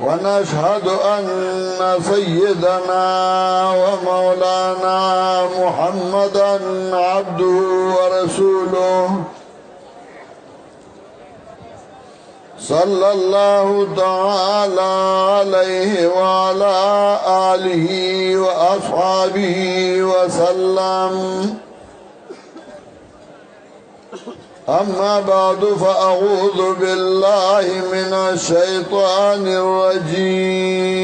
ونشهد أن سيدنا ومولانا محمدا عبده ورسوله صلى الله تعالى عليه وعلى آله وأصحابه وسلم أما بعد فأعوذ بالله من الشيطان الرجيم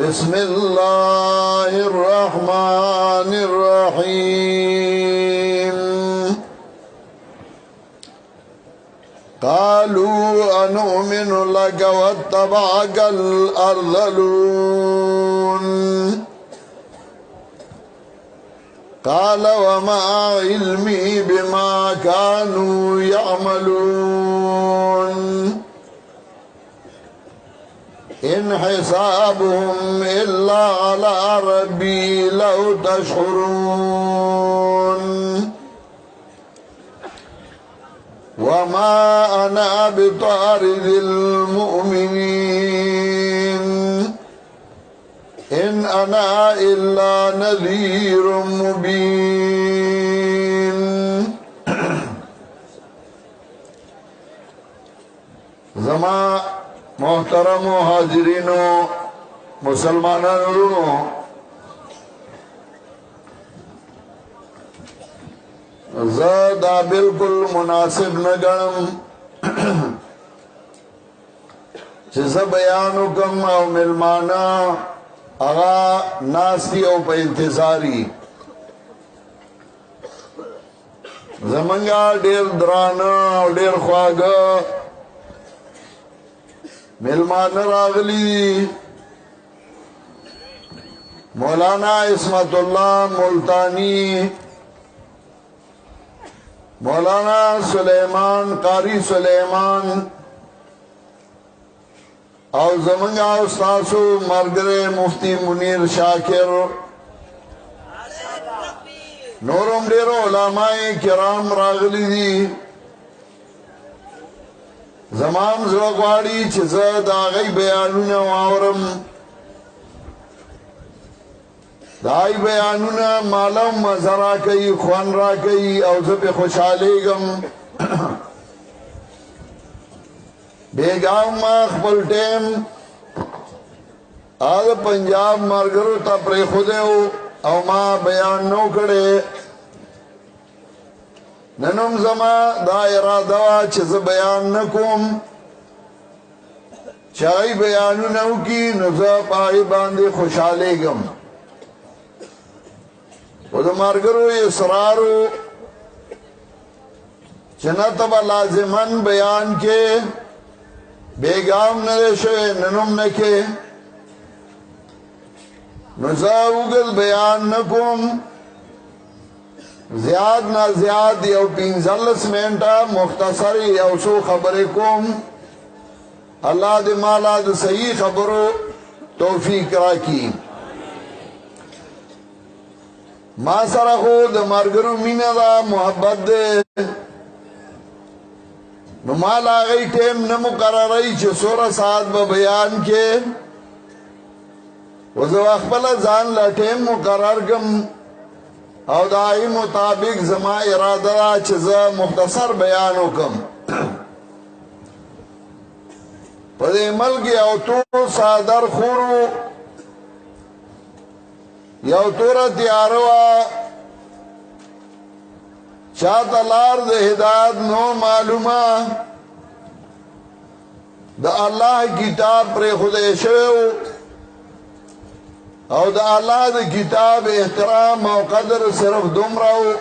بسم الله الرحمن الرحيم قالوا أنؤمن لك واتبعك الأرذلون قال وما علمي بما كانوا يعملون إن حسابهم إلا على ربي لو تشعرون وما أنا بطارد المؤمنين إن أنا إلا نذير مبين زما محترم حاضرینو مسلمانانو زدا بالکل مناسب نگم چیز بیانو کم او ملمانا اغا ناستی او پا انتظاری زمنگا دیر درانا او دیر خواگا ملمان راغلی مولانا عصمت اللہ ملتانی مولانا سلیمان قاری سلیمان او زمنگا استاسو مرگر مفتی منیر شاکر نورم ډیرو علماء کرام راغلی دي زمام زړه غواړي چې زه د هغوی بیانونه واورم د هغوی بیانونه ماله مزه راکوي خوند راکوي او زه پرې خوشحالیږم بیگام ما خپل ټیم هغه پنجاب ملګرو ته پرېښودی او ما بیان نو کړی ننم زما دا اراده وه چې زه بیان نه کوم چې هغوی بیانونه وکړي نو زه په هغې باندې خوشحالیږم خو د ملګرو اصرار و چې نه ته به لازمن بیان کې بیگام نه دی شوی ننم نه کې نو زه اوږد بیان نه کوم زیاد نه زیاد یو 15 منټه مختصر یو څو خبرې کوم اللہ دے مالا دے صحیح خبرو توفیق راکی ما سره خو د مرګرو مینه دا محبت دے نو مال آگئی ٹیم نہ مقررائی چھ 16 ساعت با بیان کے وزو اخبر زان لا ٹیم مقرر کم او دائی مطابق زما ارادہ دا چھ زا مختصر بیانو کم پدے ملک یو تو سادر خورو یو تورا تیاروا چاہتا لار دے ہدایت نو معلومہ دا اللہ کتاب پر خودے شو او دا اللہ دا کتاب احترام او قدر صرف دم رہو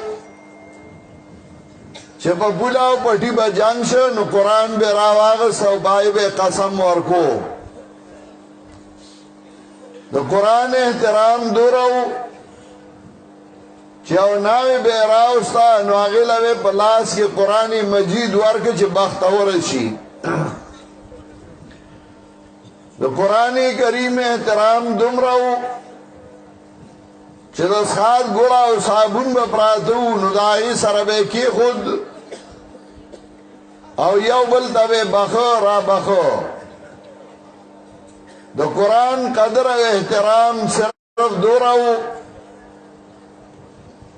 چپا بولاو پٹی با جنگ شو نو قرآن بے راواغ سو بائی بے قسم ورکو دا قرآن احترام دو رہو چاو ناوی بے راوستا نو آگیلا بے پلاس کے قرآن مجید ورک چی بختور شی دا قرآن کریم احترام دم رہو چی دا سخات گوڑا و صابون بپراتو نو دائی سر بے کی خود او یو بلتا بے بخو را بخو دا قرآن قدر و احترام صرف دو رہو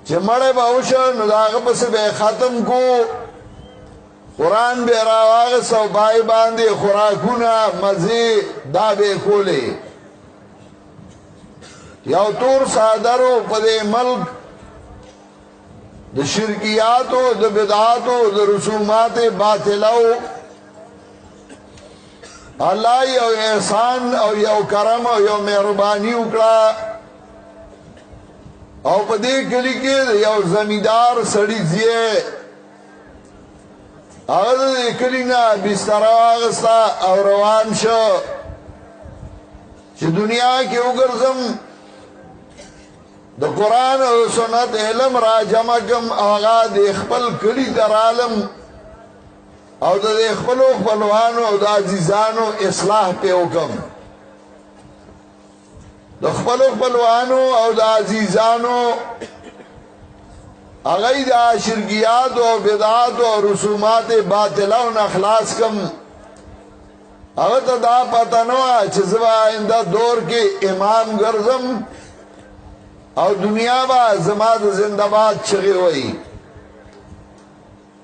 چه مڑے باوشا نو داغ پس بے ختم کو قرآن بے راواغ سو بائی باندے خوراکونا مزی دا بے کولے یو تور سادرو پدے ملک دا شرکیاتو دا بدعاتو دا رسومات باطلو اللہ یو احسان او یو کرم او یو مہربانی اکڑا او پدے کلی کے یو زمیندار سڑی زیے اگر دے کلی نا بستر آغستا او روان شو چی دنیا کے اگرزم دا قرآن او سنت علم را جمع کم آغا دے خپل کلی در عالم او دا دے خپلو خپلوانو او دا عزیزانو اصلاح پہ حکم دا خپلو خپلوانو او دا عزیزانو اگئی دا شرکیات و بدعات و رسومات باطلہ و اخلاص کم اگر دا پتنوا چزبا اندہ دور کے امام گرزم او دنیا با زماد زندباد چگی ہوئی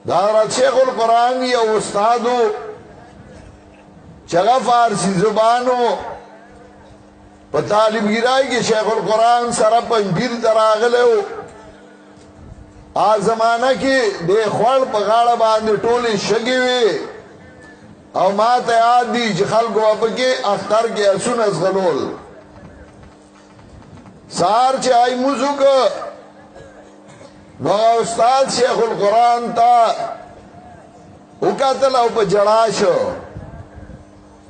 دارت شیخ القرآن یا استادو چگا فارسی زبانو پا طالب گرائی کہ شیخ القرآن سرا پنجپیر تراغلے ہو آج زمانہ کی دے خوڑ پا غاڑا باندے ٹولی شگی ہوئے او ما تیاد دی چی خلقو اپکے اختر کے اسون از غلول سار چی آئی موزو کا نو استاد شیخ القرآن تا اکاتل او پا جڑاشو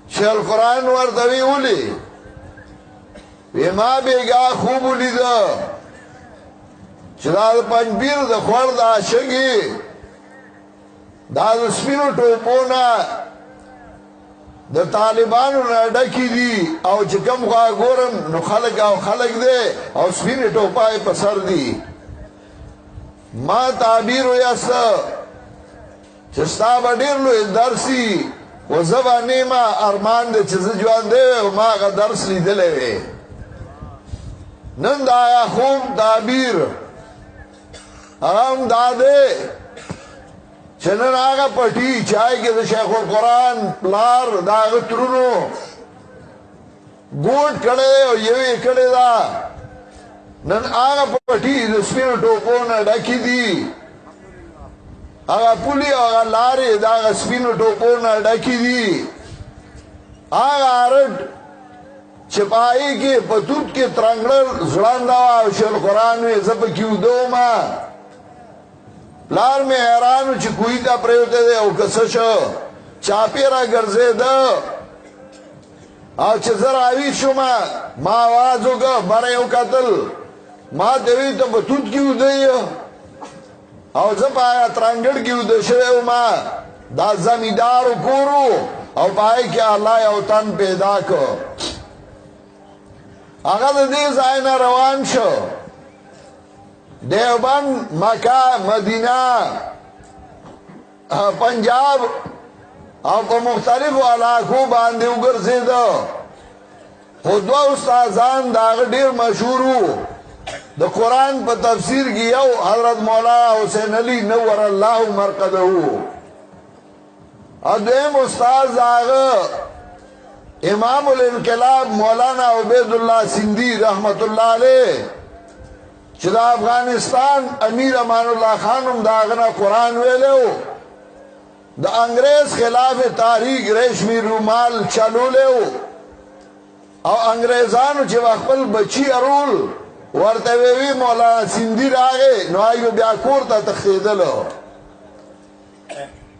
شیخ القرآن وردوی اولی وی ما بیگا خوب اولی دا چدا دا پنجپیر دا خور دا شگی دا سپینو ٹوپونا دا طالبانو نا ڈکی دی او چکم خواہ گورم نو خلق او خلق دے او سپین ٹوپائی پسر دی ما تعبیر ویسا چستا با دیر لو درسی و زبا نیما ارمان دے چیز جوان دے و ما غا درس لی دلے وے نند آیا خوب تعبیر اغام دادے چنن آگا پٹی چاہے کہ شیخ القرآن پلار داغ ترونو گوٹ کڑے و یوی کڑے دا نن آگا پٹی دسپین ٹوپونا ڈکی دی آگا پولی آگا لاری داغ سپین ٹوپونا ڈکی دی آگا آرد چپائی کی پتوت کی ترنگڑر زڑان دوا شیخ القرآن میں زب کیو دو ما لار میں حیرانو چی کوئی تا پریوتے دے او کسشو چاپی را گرزے دا او چی زر آوی شما ما آوازو گا برے او قتل ما دوی تا بطوت کیو دے او زب آیا ترانگڑ کیو دے شوے او ما دا زمیدار کورو او پای کې الله یو تن پیدا کو هغه دې ځای نه روان شو دیوبند مکه مدینه پنجاب او په مختلفو علاقو باندې وګرځیدو خو دوه استادان دا ډېر مشهور وو د قرآن په تفسیر کې یو حضرت مولانا حسین علی نور الله مرقده او دویم استاد هغه امام الانقلاب مولانا عبید الله سندھی رحمت الله علیه چې د افغانستان امیر امان الله خان هم دا هغه قرآن ویلو د انګریز خلاف تحریک ریشمی رومال چلولیو او انګریزانو چې خپل بچی ارول ورته وی مولانا سندھی راغې نو ایو بیا کور ته تخیدلو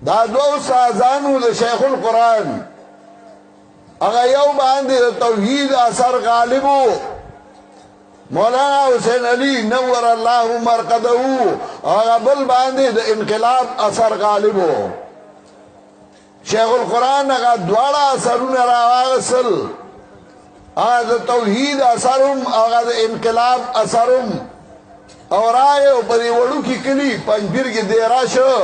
دا دوه استادانو د شیخ القرآن هغه یو باندې توحید اثر غالبو مولانا حسین علی نور الله مرقده هغه بل باندې د انقلاب اثر غالبو شیخ القرآن هغه دواړه اثرونه راوغسل هغه د توحید اثرم هغه د انقلاب اثرم او رايو په دې وړو کې کلی پنځپیر کې دیرا شو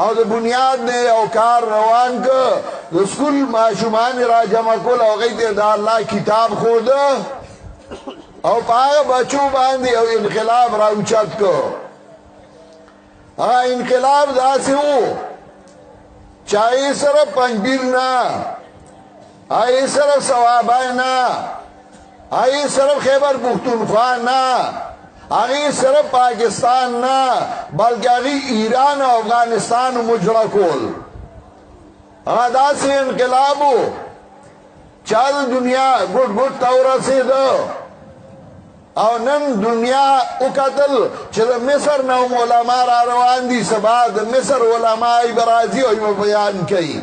او د بنیاد نه او کار روان کو د سکول ماشومان را جمع کول او غي د الله کتاب خود او پای بچو باندې او انقلاب را اوچت کو هغه انقلاب داسې وو چای سره پنځپیر نه آئی صرف سوابای نا آئی صرف خیبر پختونخوا نا آئی صرف پاکستان نا بلکہ آئی ایران و افغانستان مجرہ کول آدھا سے انقلابو چال دنیا گھٹ گھٹ تورا سے دو او نن دنیا اکتل چل مصر نو علماء را روان دی سبا دا مصر علماء برازی و بیان کئی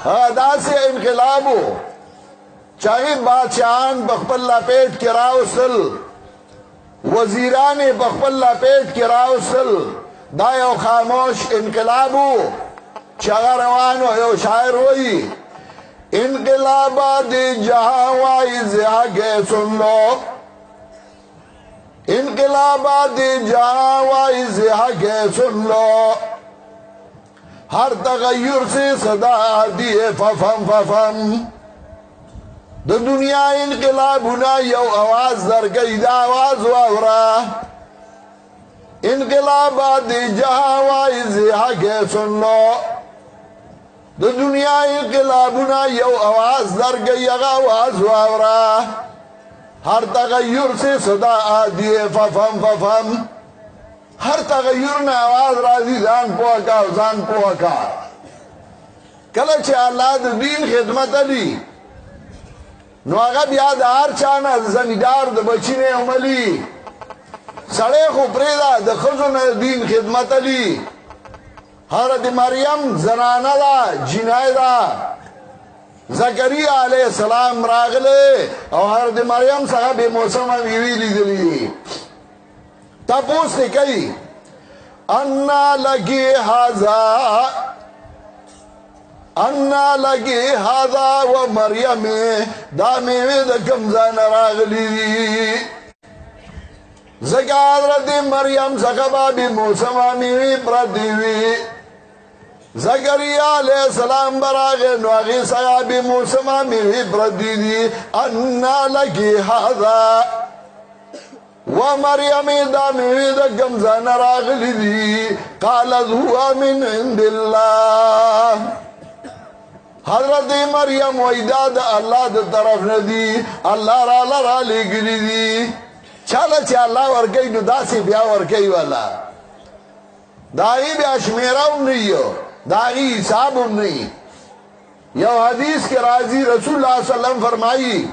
دا سے انقلابو چاہی بادشاہان بخپل لپیٹ کی راوسل وزیران بخپل لپیٹ کی راوسل دا یو خاموش انقلابو چاہا روانو یو شاعر ہوئی انقلابات جہاں وائز آگے سن لو انقلابات جہاں وائز آگے سن لو ہر تغیر سے صدا آتی ہے ففم ففم دا دنیا انقلاب ہونا یو آواز در گئی دا آواز واورا انقلابات جہاں وائز آگے سن لو دا دنیا انقلاب ہونا یو آواز در گئی آواز واورا ہر تغیر سے صدا آتی ہے ففم ففم ہر تغیر نے آواز راضی زان پوکا زان پوکا کلچ اللہ دا دین خدمت علی نو آگا بیاد آر چانا زمیدار دا بچینے عملی سڑے خو پریدا دا خزن دین خدمت علی حضرت مریم زنانہ دا جنائی دا زکریہ علیہ السلام راغلے اور حضرت مریم صاحب موسم میوی لی دلی تپوس نے کئی انا لگی حاضا و مریم دا میوی دا کمزان راغلی دی زکا حضرت مریم زکبا بی موسم میوی پردیوی زکریہ علیہ السلام براغے نواغی صحابی موسم میوی پردیوی انا لگی حاضا و مریم دا میوی دا گمزان راغلی دی قالت ہوا من عند اللہ حضرت مریم ویدہ دا اللہ دا طرف ندی اللہ را لے گلی دی چالا چا اللہ ورکی نو دا سی بیا ورکی والا داغی بیا شمیرہم نہیں ہو داغی حسابم نہیں یو حدیث کے راضی رسول اللہ صلی اللہ علیہ وسلم فرمائی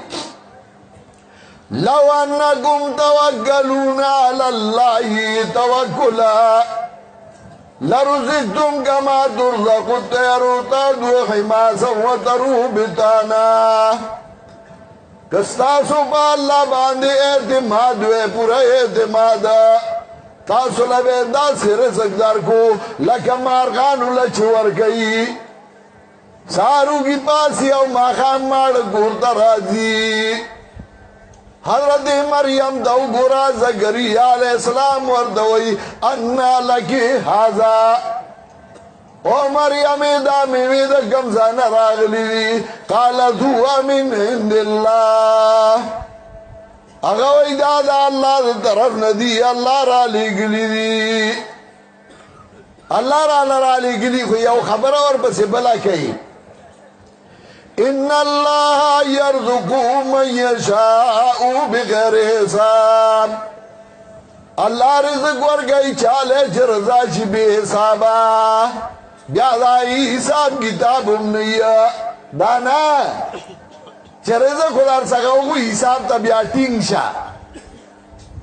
لو انکم توکلون علی اللہ توکلا لرزقتم کما ترزق الطیر تغدو خماسا وتروح بطانا کستاسو پا اللہ باندے اعتماد وے پورا اعتماد تاسو له به داسې رزق درکو لکه مارغانو له چې ورکوي ساروږي پاسي او ماښام ماړه کور ته راځي حضرت مریم ته وګوره زکریا علیه السلام ورته وایي انا لکې هذا او مریم دا میوې د کوم ځای نه راغلي دي قالت هو من عند الله هغه وایي دا د الله د طرف نه دي الله را لېږلي دي الله را لېږلي خو یو خبره ورپسې بله کوي ان الله يرزق من يشاء بغیر حساب الله رزق ورکوي چاله چې رضا شي بې حسابه بیا دا حساب کتاب هم نه دا نه چې رزق خو در څخه وګو حساب ته بیا ټینګ شه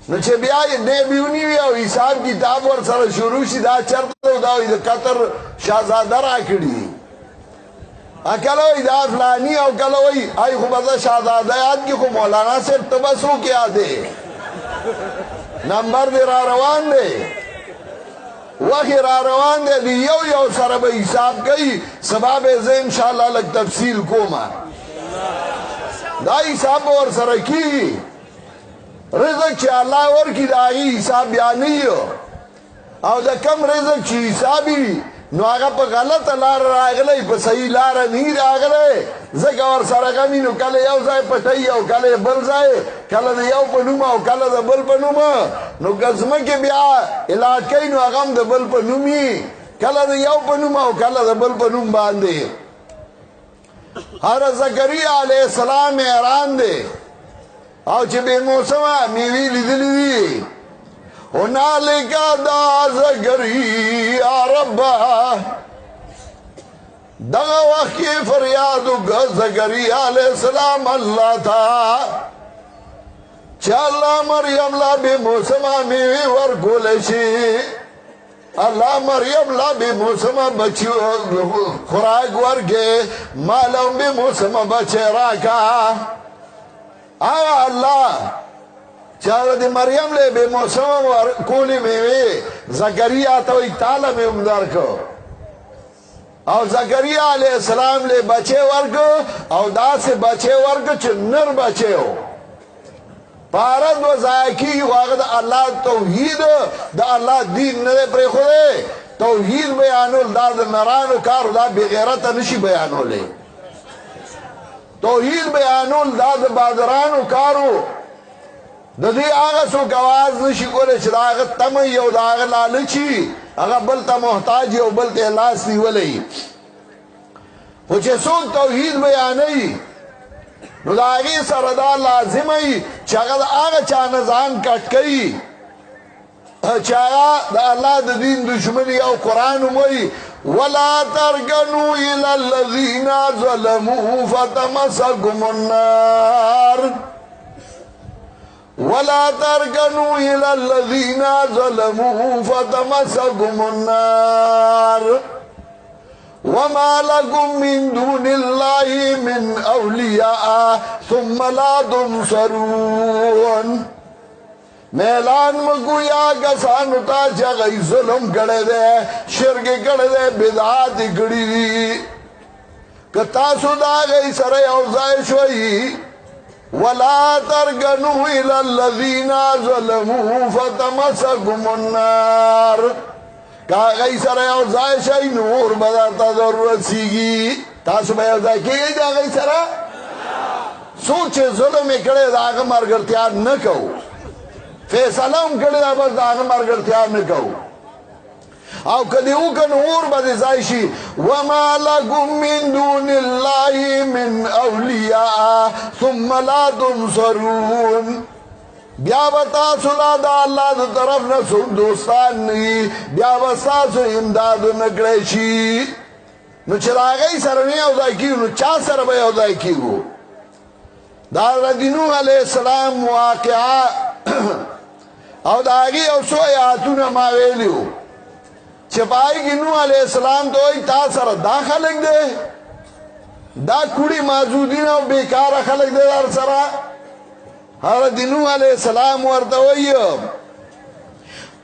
نو چې بیا یې نه بیونی او حساب کتاب ورسره شروع شي دا چرته دا وایي د قطر شهزاده راکړي کله وایي دا فلانی او کله وایي ای خو به زه شهزاده یاد کړي خو مولانا صاحب ته بس وکړې یادې نمبر دې را روان دی وخت را روان دی یو سره به حساب کوي سبا به زه انشاءالله لږ تفصیل کومه دا حساب به ورسره کېږي رزق چې الله ورکړي د هغې حساب بیا نه او د کم رزق چې حساب وي نو هغه په غلطه لاره راغلی په صحیح لاره نه راغلی ځکه ورسره غمي نو کله یو ځای پټوي او کله بل ځای کله د یو په نوم او کله د بل په نوم نو که ځمکې بیا علاج کوي نو هغه هم د بل په نوم وي کله د یو په نوم او کله د بل په نوم باندې حضرت زکریا علیه السلام حیران دی او چې بې موسمه میوې لیدلې دي هنالک دعا زکریا ربه دغه وخت کې فریاد وکړه زکریا علیه السلام الله ته چې الله مریم لا بې موسمه میوې ورکولی شي الله مریم لا بې موسمه بچي خوراک ورکړې ما له هم بې موسمه بچی راکړه آیا الله چاره د مریم له بې موسمه ورکولې میوې زکریا ته وایي تاله مې هم درکړو او زکریا علیه السلام له بچی ورکړو او داسې بچی ورکړو چې نر بچی و پارد و ضایع کېږي خو هغه د الله توحید د الله دین نه دی پرېښودی توحید بیانول دا د نرانو کار دا بې غیرته نشي بیانولی توحید بیانول دا د بادرانو کارو د دې هغه څوک اواز نشي کولی چې د هغه تمه وي او د هغه لالچي هغه بل ته محتاج وي او بل ته لاس نیولی خو چې څوک توحید بیانوي نو د هغې سره دا لازمه وي چې هغه د هغه چا نه ځان کټ کوي چې هغه د الله د دین دشمني او قرآن هم وایي ولا ترکنوا الى الذین ظلموا فتمسکم النار ولا ترکنوا الى الذین ظلموا فتمسکم النار وما لكم من دون الله من اولیاء ثم لا تنصرون میلان مگویا کسانو تا چې هغوی ظلم کړی دی شرک کړی دی بدعات یې کړي دي که تاسو د هغوی سره یو ځای شوئ ولا ترکنوا الى الذین ظلموا فتمسکم النار که هغوی سره یو ځای شئ نو اور به درته ضرورت رسیږي تاسو به یو ځای کېږئ د هغوی سره څوک چې ظلم یې کړی د هغه ملګرتیا نه کوو فیصله هم کړې ده بس د هغه ملګرتیا نه کوو او که دې وکړه نو اور به دې ځای شي وما لکم من دون الله من اولیاء ثم لا تنصرون بیا به تاسو لا د الله د طرف نه څوک دوستان نه وي بیا به ستاسو امداد ونه کړی شي نو چې د هغوی سره نه یو ځای کېږو نو چا سره به یو ځای کېږو د حضرت نوح علیه السلام واقعه او د هغې یو څو آیاتونه ما ویلي وو چې په هغې کې نوح علیه السلام ته وایي تا سره دا خلک دی دا کوړي مازودین او بیکاره خلک دی در سره حضرت نوح علیه السلام ورته وایي